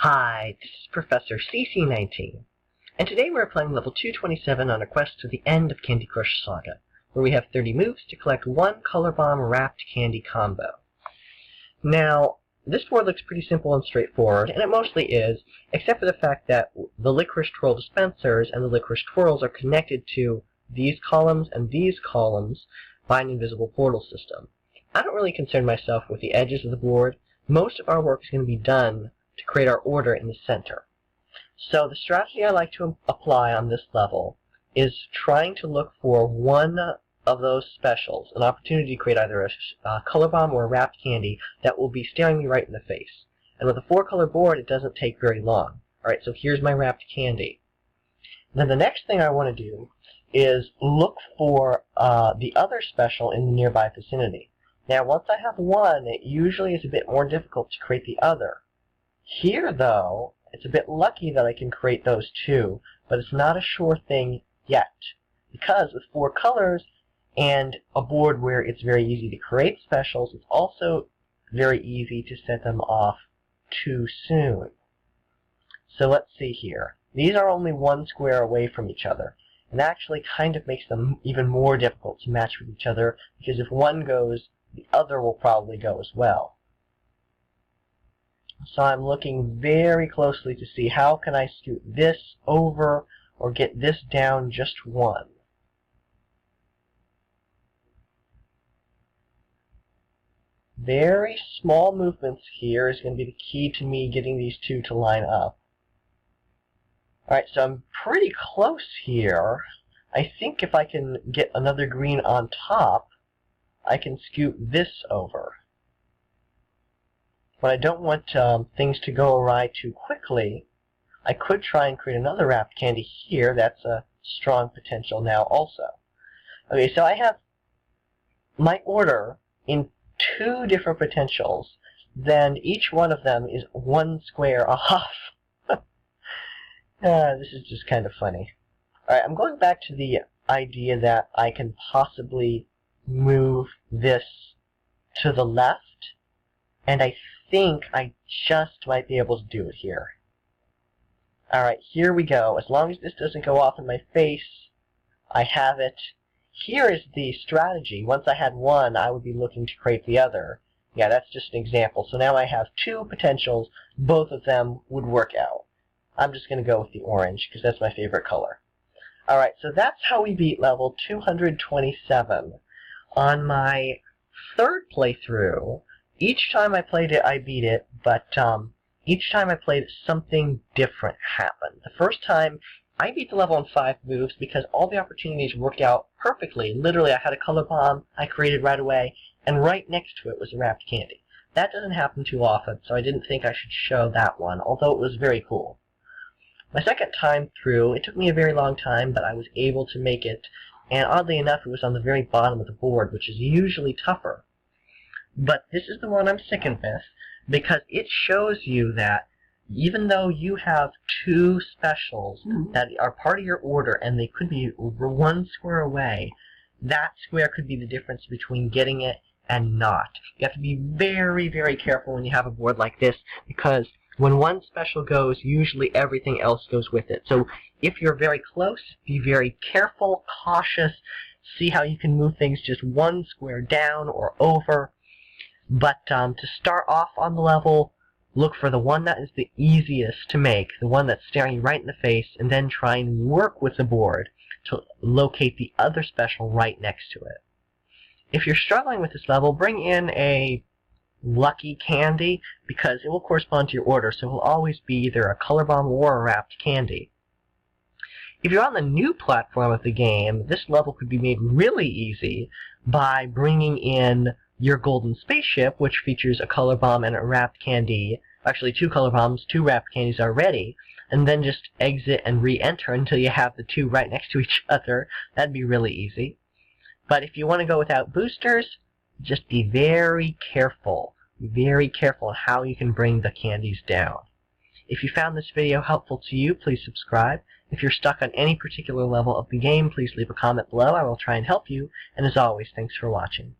Hi, this is Professor CC19, and today we're playing level 227 on a quest to the end of Candy Crush Saga, where we have 30 moves to collect one Color Bomb Wrapped Candy combo. Now, this board looks pretty simple and straightforward, and it mostly is, except for the fact that the Licorice Twirl dispensers and the Licorice Twirls are connected to these columns and these columns by an invisible portal system. I don't really concern myself with the edges of the board. Most of our work is going to be done to create our order in the center. So the strategy I like to apply on this level is trying to look for one of those specials, an opportunity to create either a color bomb or a wrapped candy that will be staring me right in the face. And with a 4-color board, it doesn't take very long. Alright, so here's my wrapped candy. Then the next thing I want to do is look for the other special in the nearby vicinity. Now, once I have one, it usually is a bit more difficult to create the other. Here, though, it's a bit lucky that I can create those two, but it's not a sure thing yet. Because with 4 colors and a board where it's very easy to create specials, it's also very easy to set them off too soon. So let's see here. These are only 1 square away from each other, and that actually kind of makes them even more difficult to match with each other, because if one goes, the other will probably go as well. So I'm looking very closely to see how can I scoot this over or get this down just 1. Very small movements here is going to be the key to me getting these two to line up. Alright, so I'm pretty close here. I think if I can get another green on top, I can scoot this over. But I don't want things to go awry too quickly. I could try and create another wrapped candy here. That's a strong potential now also. Okay, so I have my order in 2 different potentials. Then each one of them is 1 square off. This is just kind of funny. Alright, I'm going back to the idea that I can possibly move this to the left. And I think I just might be able to do it here. Alright, here we go. As long as this doesn't go off in my face, I have it. Here is the strategy. Once I had one, I would be looking to create the other. Yeah, that's just an example. So now I have 2 potentials. Both of them would work out. I'm just going to go with the orange, because that's my favorite color. Alright, so that's how we beat level 227. On my 3rd playthrough, each time I played it, I beat it, but each time I played it, something different happened. The first time, I beat the level in 5 moves because all the opportunities worked out perfectly. Literally, I had a color bomb I created right away, and right next to it was a wrapped candy. That doesn't happen too often, so I didn't think I should show that one, although it was very cool. My second time through, it took me a very long time, but I was able to make it, and oddly enough, it was on the very bottom of the board, which is usually tougher. But this is the one I'm sticking with, because it shows you that even though you have 2 specials that are part of your order and they could be 1 square away, that square could be the difference between getting it and not. You have to be very, very careful when you have a board like this, because when one special goes, usually everything else goes with it. So if you're very close, be very careful, cautious, see how you can move things just 1 square down or over. But to start off on the level, look for the one that is the easiest to make, the one that's staring you right in the face, and then try and work with the board to locate the other special right next to it. If you're struggling with this level, bring in a lucky candy, because it will correspond to your order, so it will always be either a color bomb or a wrapped candy. If you're on the new platform of the game, this level could be made really easy by bringing in your golden spaceship, which features a color bomb and a wrapped candy. Actually, 2 color bombs, 2 wrapped candies already, and then just exit and re-enter until you have the 2 right next to each other. That'd be really easy. But if you want to go without boosters, just be very careful. Be very careful on how you can bring the candies down. If you found this video helpful to you, please subscribe. If you're stuck on any particular level of the game, please leave a comment below. I will try and help you. And as always, thanks for watching.